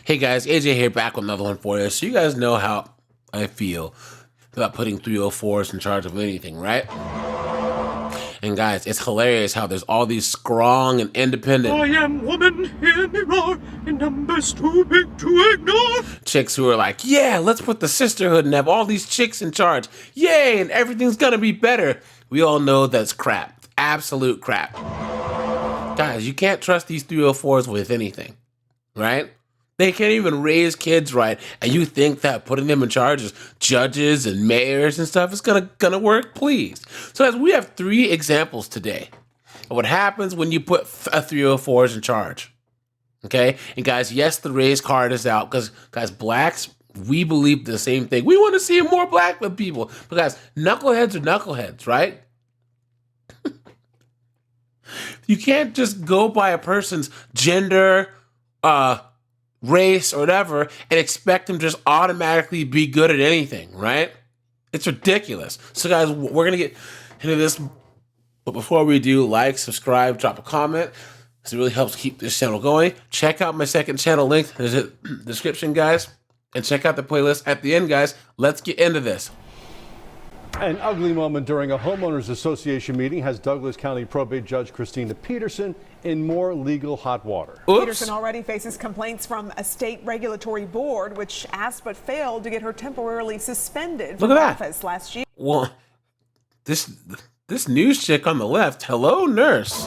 Hey guys, AJ here, back with another one for you. So you guys know how I feel about putting 304s in charge of anything, right? And guys, it's hilarious how there's all these strong and independent I am woman, hear me roar, in numbers too big to ignore. Chicks who are like, yeah, let's put the sisterhood and have all these chicks in charge. Yay, and everything's gonna be better. We all know that's crap. Absolute crap. Guys, you can't trust these 304s with anything, right? They can't even raise kids right, and you think that putting them in charge as judges and mayors and stuff is gonna work? Please. So as we have 3 examples today of what happens when you put a 304s in charge. Okay? And guys, yes, the race card is out because, guys, blacks, we believe the same thing. We want to see more black people. But guys, knuckleheads are knuckleheads, right? You can't just go by a person's gender, race, or whatever, and expect them to just automatically be good at anything, right? It's ridiculous. So guys, we're gonna get into this, but before we do, like, subscribe, drop a comment. This really helps keep this channel going. Check out my second channel link in the description, guys, and check out the playlist at the end, guys. Let's get into this. An ugly moment during a homeowners association meeting has Douglas County probate judge Christina Peterson in more legal hot water. Oops. Peterson already faces complaints from a state regulatory board, which asked but failed to get her temporarily suspended from office last year. Well, this news chick on the left, hello, nurse.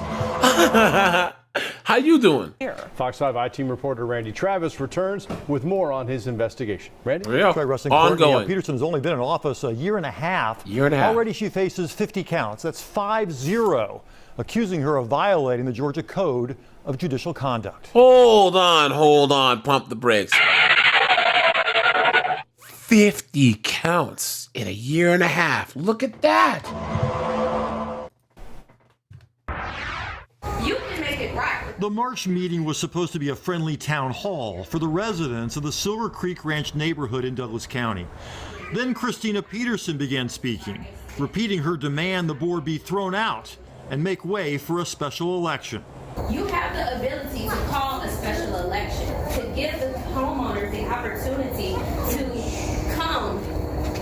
How you doing? Fox 5 I-Team reporter Randy Travis returns with more on his investigation. Randy? Ongoing. Peterson's only been in office a year and a half. Half. Already she faces 50 counts. That's 50, accusing her of violating the Georgia Code of Judicial Conduct. Hold on. Pump the brakes. 50 counts in a year and a half. Look at that. The March meeting was supposed to be a friendly town hall for the residents of the Silver Creek Ranch neighborhood in Douglas County. Then Christina Peterson began speaking, repeating her demand the board be thrown out and make way for a special election. You have the ability to call a special election to give the homeowners the opportunity to come,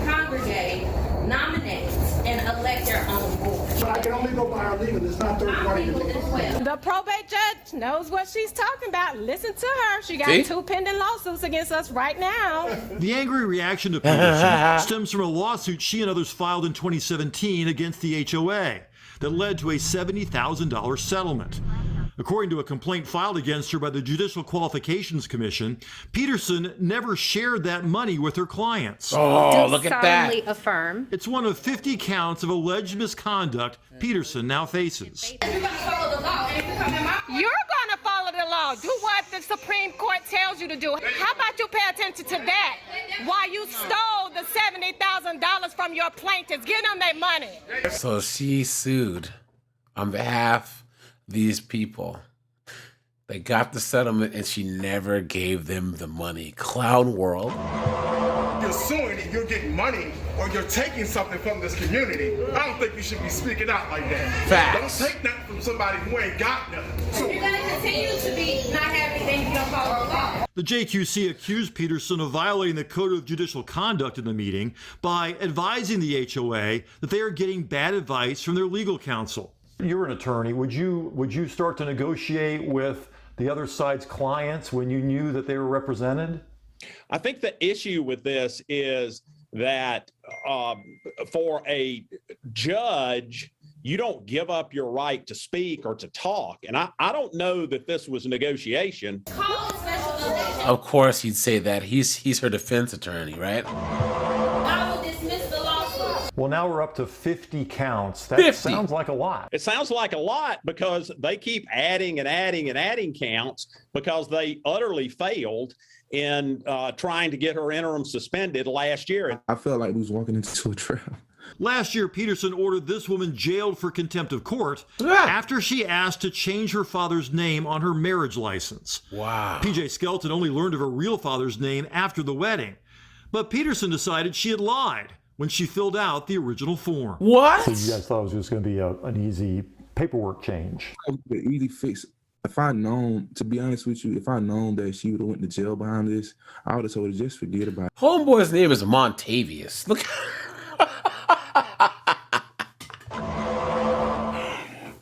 congregate, nominate, and elect their own board. But I can only go by our legal, it's not third party. The probate judge knows what she's talking about. Listen to her. She got 2 pending lawsuits against us right now. The angry reaction to Peterson stems from a lawsuit she and others filed in 2017 against the HOA that led to a $70,000 settlement. According to a complaint filed against her by the Judicial Qualifications Commission, Peterson never shared that money with her clients. Oh, look at that. Affirm. It's one of 50 counts of alleged misconduct Peterson now faces. You're going to follow the law. Do what the Supreme Court tells you to do. How about you pay attention to that? Why you stole the $70,000 from your plaintiffs? Give them their money. So she sued on behalf of these people. They got the settlement and she never gave them the money. Clown world. You're suing and you're getting money or you're taking something from this community. I don't think you should be speaking out like that. Facts. Don't take that from somebody who ain't got nothing. So You're going to continue to be not have anything if you don't follow the law. The JQC accused Peterson of violating the Code of Judicial Conduct in the meeting by advising the HOA that they are getting bad advice from their legal counsel. You're an attorney. Would you start to negotiate with the other side's clients when you knew that they were represented? I think the issue with this is that for a judge, you don't give up your right to speak or to talk. And I don't know that this was negotiation. Call a special election. Of course he'd say that. He's her defense attorney, right? I will dismiss the lawsuit. Well, now we're up to 50 counts. That 50. sounds like a lot. It sounds like a lot because they keep adding and adding and adding counts because they utterly failed in trying to get her interim suspended last year. I felt like we was walking into a trap. Last year, Peterson ordered this woman jailed for contempt of court after she asked to change her father's name on her marriage license. Wow. PJ Skelton only learned of her real father's name after the wedding. But Peterson decided she had lied when she filled out the original form. What? So you guys thought it was just going to be an easy paperwork change? The easy fix If I known, to be honest with you, if I known that she would have went to jail behind this, I would have told her just forget about it. Homeboy's name is Montavious. Look.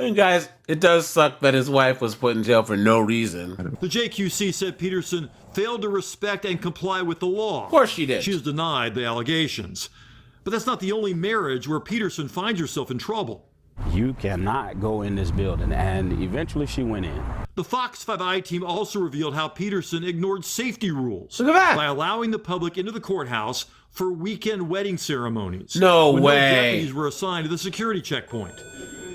And guys, it does suck that his wife was put in jail for no reason. The JQC said Peterson failed to respect and comply with the law. Of course she did. She has denied the allegations. But that's not the only marriage where Peterson finds herself in trouble. You cannot go in this building, and eventually she went in. The Fox 5i team also revealed how Peterson ignored safety rules. Look at that. By allowing the public into the courthouse for weekend wedding ceremonies. No when way. No deputies were assigned to the security checkpoint.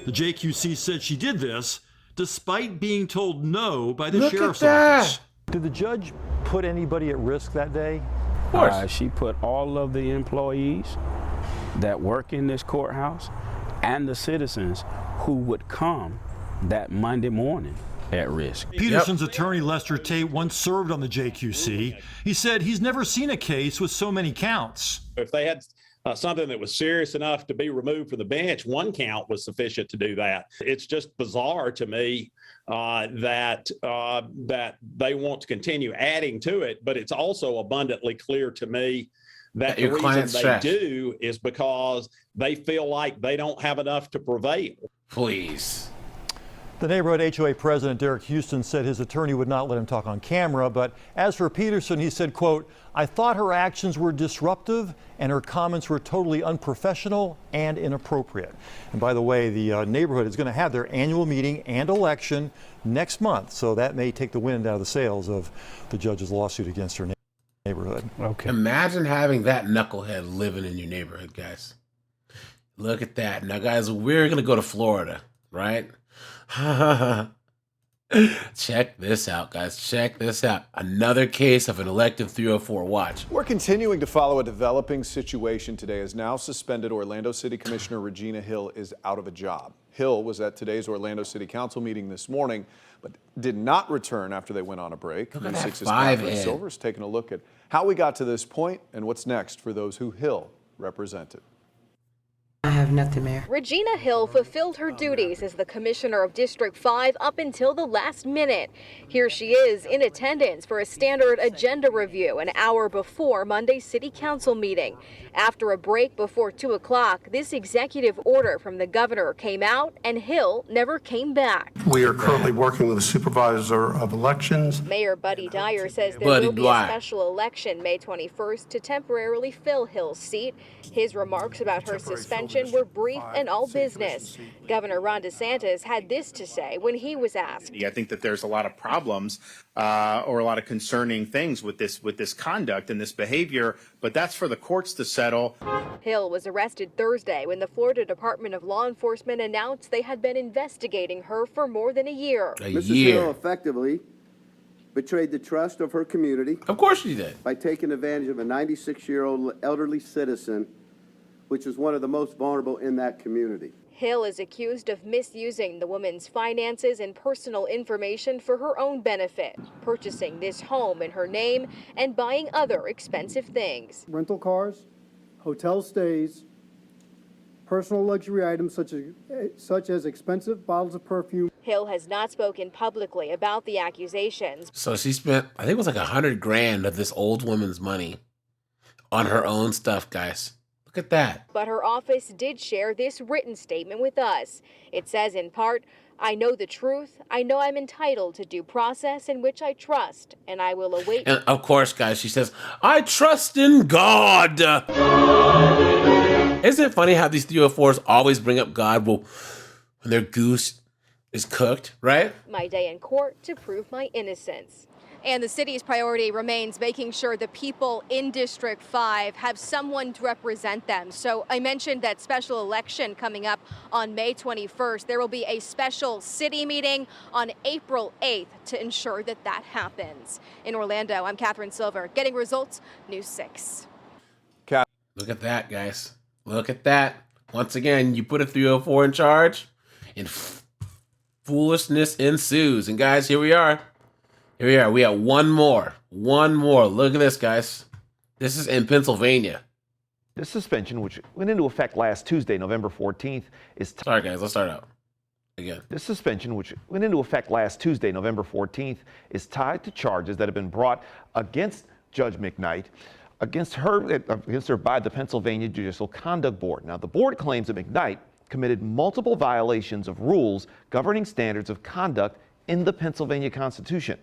The JQC said she did this despite being told no by the sheriff's office. Did the judge put anybody at risk that day? Of course. She put all of the employees that work in this courthouse and the citizens who would come that Monday morning at risk. Peterson's attorney, Lester Tate, once served on the JQC. He said he's never seen a case with so many counts. If they had something that was serious enough to be removed from the bench, one count was sufficient to do that. It's just bizarre to me that they want to continue adding to it, but it's also abundantly clear to me that the reason they do is because they feel like they don't have enough to prevail. Please. The neighborhood HOA president, Derek Houston, said his attorney would not let him talk on camera. But as for Peterson, he said, quote, "I thought her actions were disruptive and her comments were totally unprofessional and inappropriate." And by the way, the neighborhood is going to have their annual meeting and election next month. So that may take the wind out of the sails of the judge's lawsuit against her neighborhood. Okay. Imagine having that knucklehead living in your neighborhood, guys. Look at that. Now, guys, we're going to go to Florida, right? Check this out, guys. Check this out. Another case of an elective 304 watch. We're continuing to follow a developing situation today as now suspended Orlando City Commissioner Regina Hill is out of a job. Hill was at today's Orlando City Council meeting this morning, but did not return after they went on a break. Look at News that 6's 5 Catherine in. Silver's taking a look at how we got to this point and what's next for those who Hill represented. I have nothing, Mayor. Regina Hill fulfilled her duties as the Commissioner of District 5 up until the last minute. Here she is in attendance for a standard agenda review an hour before Monday's City Council meeting. After a break before 2 o'clock, this executive order from the governor came out and Hill never came back. We are currently working with the Supervisor of Elections. Mayor Buddy Dyer says there will be a special election May 21st to temporarily fill Hill's seat. His remarks about her suspension were brief and all business. Governor Ron DeSantis had this to say when he was asked. I think that there's a lot of problems or a lot of concerning things with this conduct and this behavior, but that's for the courts to settle. Hill was arrested Thursday when the Florida Department of Law Enforcement announced they had been investigating her for more than a year. Mrs. Hill effectively betrayed the trust of her community. Of course she did. By taking advantage of a 96-year-old elderly citizen, which is one of the most vulnerable in that community. Hill is accused of misusing the woman's finances and personal information for her own benefit, purchasing this home in her name and buying other expensive things. Rental cars, hotel stays, personal luxury items such as expensive bottles of perfume. Hill has not spoken publicly about the accusations. So she spent, I think it was like $100,000 of this old woman's money on her own stuff, guys. Look at that. But her office did share this written statement with us. It says in part, "I know the truth. I know I'm entitled to due process in which I trust, and I will await." And of course, guys, she says, "I trust in God." Isn't it funny how these 304s always bring up God when their goose is cooked, right? My day in court to prove my innocence. And the city's priority remains making sure the people in District 5 have someone to represent them. So I mentioned that special election coming up on May 21st. There will be a special city meeting on April 8th to ensure that that happens. In Orlando, I'm Catherine Silver, getting results, News 6. Look at that, guys. Look at that. Once again, you put a 304 in charge and foolishness ensues. And guys, here we are. Here we are. We have one more. One more. Look at this, guys. This is in Pennsylvania. This suspension, which went into effect last Tuesday, November 14th, is... Sorry, guys. Let's start out. Again. This suspension, which went into effect last Tuesday, November 14th, is tied to charges that have been brought against Judge McKnight, against her by the Pennsylvania Judicial Conduct Board. Now, the board claims that McKnight committed multiple violations of rules governing standards of conduct in the Pennsylvania Constitution.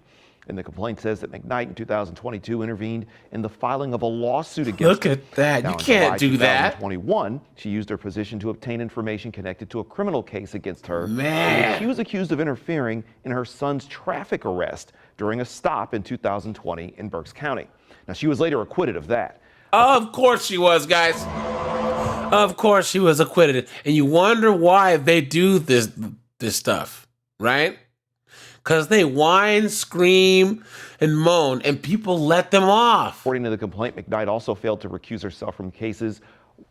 And the complaint says that McKnight in 2022 intervened in the filing of a lawsuit against her. Look at that. Now, you can't do that. In 2021, she used her position to obtain information connected to a criminal case against her. Man. She was accused of interfering in her son's traffic arrest during a stop in 2020 in Berks County. Now, she was later acquitted of that. Of course she was, guys. Of course she was acquitted. And you wonder why they do this stuff, right? Because they whine, scream, and moan, and people let them off. According to the complaint, McKnight also failed to recuse herself from cases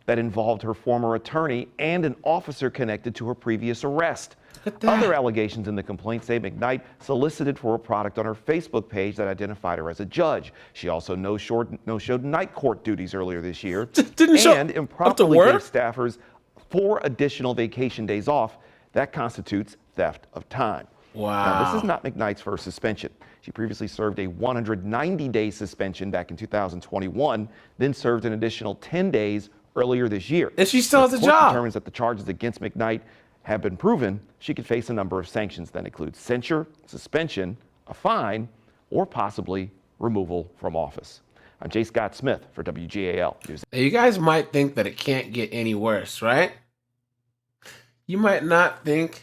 that involved her former attorney and an officer connected to her previous arrest. Other allegations in the complaint say McKnight solicited for a product on her Facebook page that identified her as a judge. She also no-showed night court duties earlier this year and improperly gave staffers 4 additional vacation days off. That constitutes theft of time. Wow. Now, this is not McKnight's first suspension. She previously served a 190-day suspension back in 2021, then served an additional 10 days earlier this year. And she still has a job. The court job. determines that the charges against McKnight have been proven. She could face a number of sanctions that include censure, suspension, a fine, or possibly removal from office. I'm J. Scott Smith for WGAL News. You guys might think that it can't get any worse, right? You might not think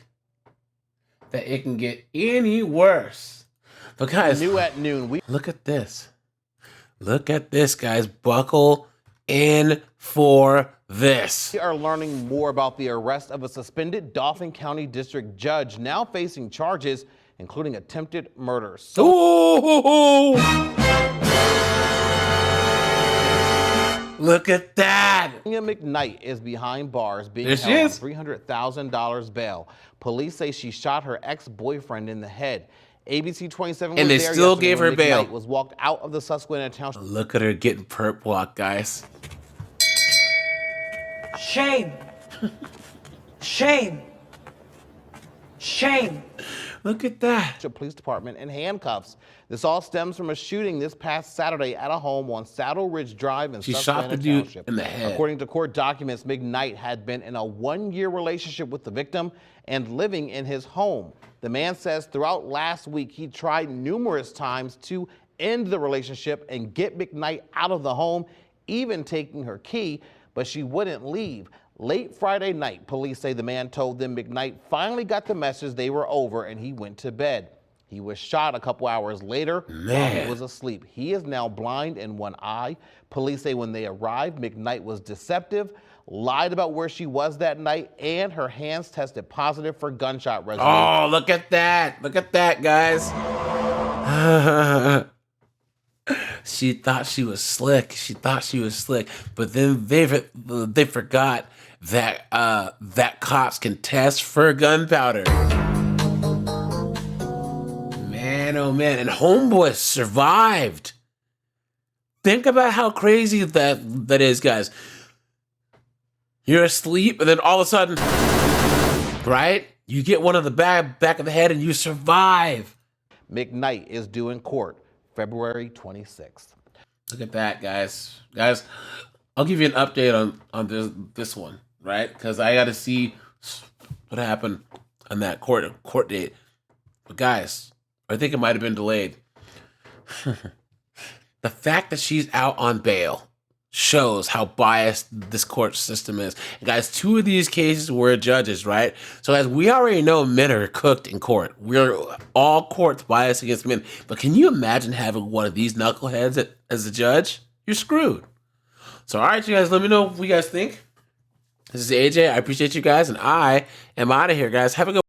that it can get any worse. But guys, new at noon. Look at this. Look at this, guys. Buckle in for this. We are learning more about the arrest of a suspended Dauphin County District judge now facing charges, including attempted murder. Ooh, look at that. McKnight is behind bars being held on $300,000 bail. Police say she shot her ex-boyfriend in the head. ABC 27 and was they there still gave her bail. McKnight was walked out of the Susquehanna Township. Look at her getting perp walk, guys. Shame. Shame. Shame. Look at that. Police department in handcuffs. This all stems from a shooting this past Saturday at a home on Saddle Ridge Drive in Susquehanna shot the dude Township. in the head. According to court documents, McKnight had been in a 1-year relationship with the victim and living in his home. The man says throughout last week he tried numerous times to end the relationship and get McKnight out of the home, even taking her key, but she wouldn't leave. Late Friday night, police say the man told them McKnight finally got the message they were over and he went to bed. He was shot a couple hours later while he was asleep. He is now blind in one eye. Police say when they arrived, McKnight was deceptive, lied about where she was that night, and her hands tested positive for gunshot residue. Oh, look at that. Look at that, guys. She thought she was slick. She thought she was slick. But then they forgot that that cops can test for gunpowder. Man, oh man. And homeboy survived. Think about how crazy that is, guys. You're asleep, and then all of a sudden, right? You get one of the back of the head, and you survive. McKnight is due in court February 26th. Look at that, guys. Guys, I'll give you an update on this one, right? Because I got to see what happened on that court date. But guys, I think it might have been delayed. The fact that she's out on bail shows how biased this court system is. And guys, 2 of these cases were judges, right? So guys, we already know men are cooked in court. We're all courts biased against men. But can you imagine having one of these knuckleheads as a judge? You're screwed. So all right, you guys, let me know what you guys think. This is AJ. I appreciate you guys, and I am out of here, guys. Have a good